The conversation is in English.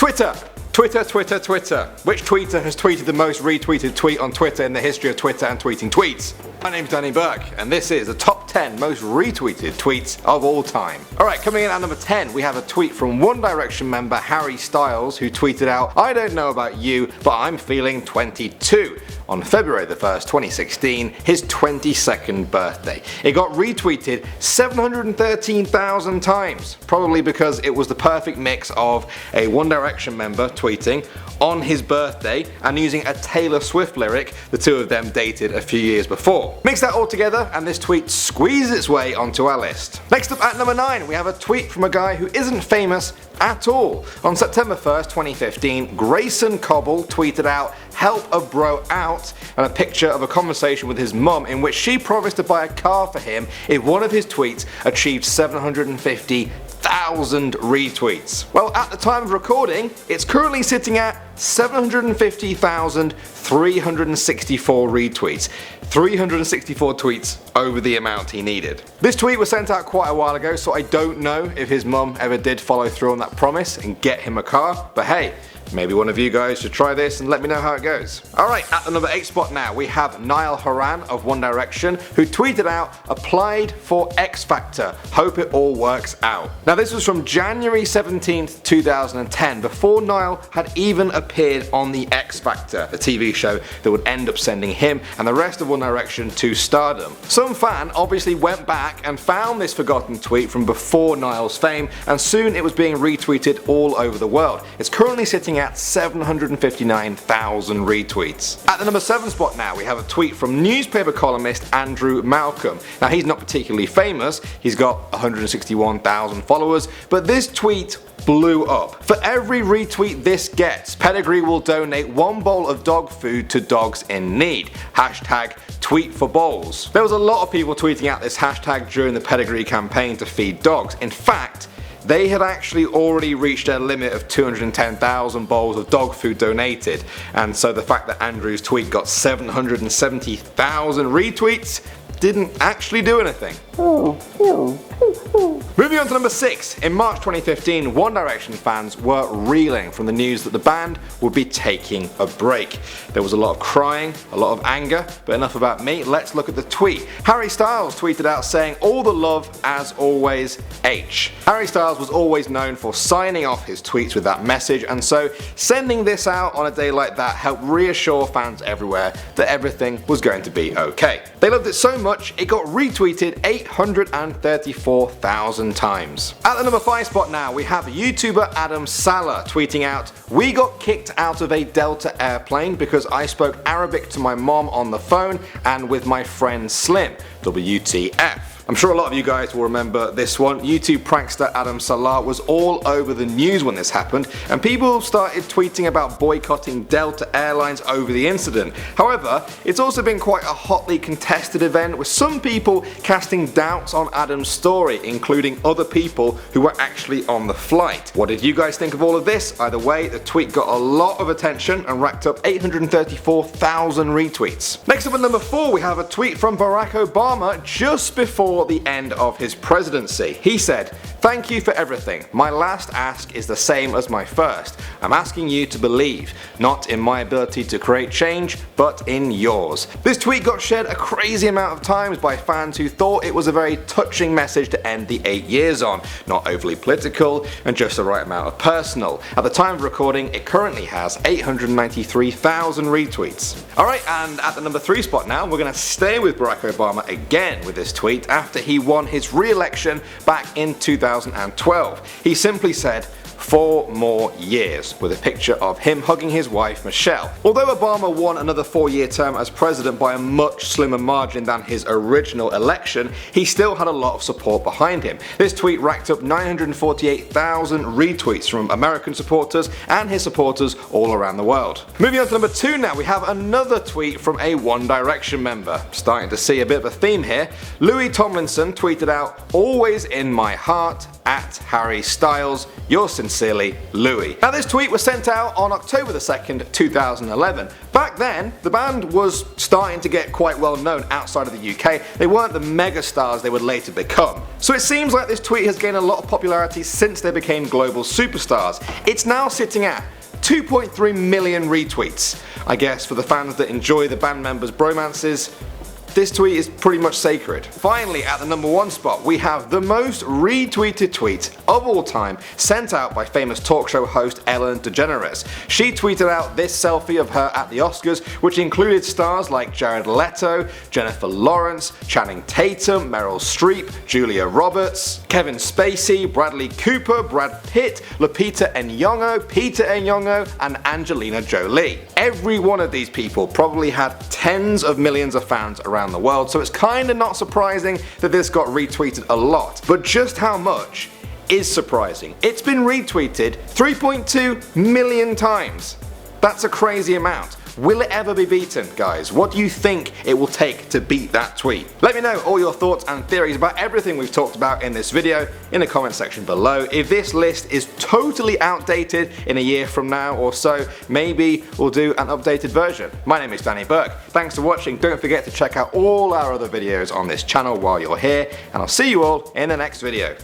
Twitter. Which tweeter has tweeted the most retweeted tweet on Twitter in the history of Twitter and tweeting tweets? My name's Danny Burke, and this is the top 10 most retweeted tweets of all time. Alright, coming in at number 10, we have a tweet from One Direction member Harry Styles, who tweeted out, "I don't know about you, but I'm feeling 22." on February the 1st, 2016, his 22nd birthday. It got retweeted 713,000 times, probably because it was the perfect mix of a One Direction member tweeting on his birthday and using a Taylor Swift lyric the two of them dated a few years before. Mix that all together and this tweet squeezes its way onto our list. Next up at number 9, we have a tweet from a guy who isn't famous at all. On September 1st, 2015, Grayson Coble tweeted out, "Help a bro out," and a picture of a conversation with his mum in which she promised to buy a car for him if one of his tweets achieved 750,000 retweets. Well, at the time of recording, it's currently sitting at 750,364 retweets. 364 tweets over the amount he needed. This tweet was sent out quite a while ago, so I don't know if his mum ever did follow through on that promise and get him a car, but hey, maybe one of you guys should try this and let me know how it goes. Alright, at the number 8 spot now, we have Niall Horan of One Direction, who tweeted out, "Applied for X Factor, hope it all works out." Now this was from January 17th, 2010, before Niall had even appeared on the X Factor, a TV show that would end up sending him and the rest of One Direction to stardom. Some fan obviously went back and found this forgotten tweet from before Niall's fame, and soon it was being retweeted all over the world. It's currently sitting at 759,000 retweets. At the number 7 spot now, we have a tweet from newspaper columnist Andrew Malcolm. Now he's not particularly famous, he's got 161,000 followers, but this tweet blew up. For every retweet this gets, Pedigree will donate 1 bowl of dog food to dogs in need. Hashtag tweet for bowls. There was a lot of people tweeting out this hashtag during the Pedigree campaign to feed dogs. In fact, they had actually already reached their limit of 210,000 bowls of dog food donated, and so the fact that Andrew's tweet got 770,000 retweets didn't actually do anything. Moving on to number 6, in March 2015, One Direction fans were reeling from the news that the band would be taking a break. There was a lot of crying, a lot of anger, but enough about me, let's look at the tweet. Harry Styles tweeted out saying, "All the love as always, H." Harry Styles was always known for signing off his tweets with that message, and so sending this out on a day like that helped reassure fans everywhere that everything was going to be okay. They loved it so much it got retweeted 834,000 times. At the number 5 spot now, we have YouTuber Adam Sala tweeting out, "We got kicked out of a Delta airplane because I spoke Arabic to my mom on the phone and with my friend Slim, WTF." I'm sure a lot of you guys will remember this one. YouTube prankster Adam Sala was all over the news when this happened, and people started tweeting about boycotting Delta Airlines over the incident. However, it's also been quite a hotly contested event, with some people casting doubts on Adam's story, including other people who were actually on the flight. What did you guys think of all of this? Either way, the tweet got a lot of attention and racked up 834,000 retweets. Next up at number 4, we have a tweet from Barack Obama just before the end of his presidency. He said, "Thank you for everything. My last ask is the same as my first. I'm asking you to believe, not in my ability to create change, but in yours." This tweet got shared a crazy amount of times by fans who thought it was a very touching message to end the 8 years on, not overly political and just the right amount of personal. At the time of recording, it currently has 893,000 retweets. Alright, and at the number 3 spot now, we're going to stay with Barack Obama again with this tweet after he won his re-election back in 2012. He simply said, "4 more years," with a picture of him hugging his wife Michelle. Although Obama won another 4-year term as president by a much slimmer margin than his original election, he still had a lot of support behind him. This tweet racked up 948,000 retweets from American supporters and his supporters all around the world. Moving on to number 2 now, we have another tweet from a One Direction member. Starting to see a bit of a theme here. Louis Tomlinson tweeted out, "Always in my heart, at Harry Styles, yours sincerely, Sincerely, Louis. Now this tweet was sent out on October the 2nd, 2011. Back then, the band was starting to get quite well known outside of the UK. They weren't the megastars they would later become. So it seems like this tweet has gained a lot of popularity since they became global superstars. It's now sitting at 2.3 million retweets. I guess for the fans that enjoy the band members' bromances, this tweet is pretty much sacred. Finally, at the number 1 spot, we have the most retweeted tweet of all time sent out by famous talk show host Ellen DeGeneres. She tweeted out this selfie of her at the Oscars, which included stars like Jared Leto, Jennifer Lawrence, Channing Tatum, Meryl Streep, Julia Roberts, Kevin Spacey, Bradley Cooper, Brad Pitt, Lupita Nyong'o, Peter Nyong'o, and Angelina Jolie. Every one of these people probably had tens of millions of fans around the world, so it's kinda not surprising that this got retweeted a lot. But just how much is surprising. It's been retweeted 3.2 million times. That's a crazy amount. Will it ever be beaten, guys? What do you think it will take to beat that tweet? Let me know all your thoughts and theories about everything we've talked about in this video in the comment section below. If this list is totally outdated in a year from now or so, maybe we'll do an updated version. My name is Danny Burke. Thanks for watching. Don't forget to check out all our other videos on this channel while you're here, and I'll see you all in the next video.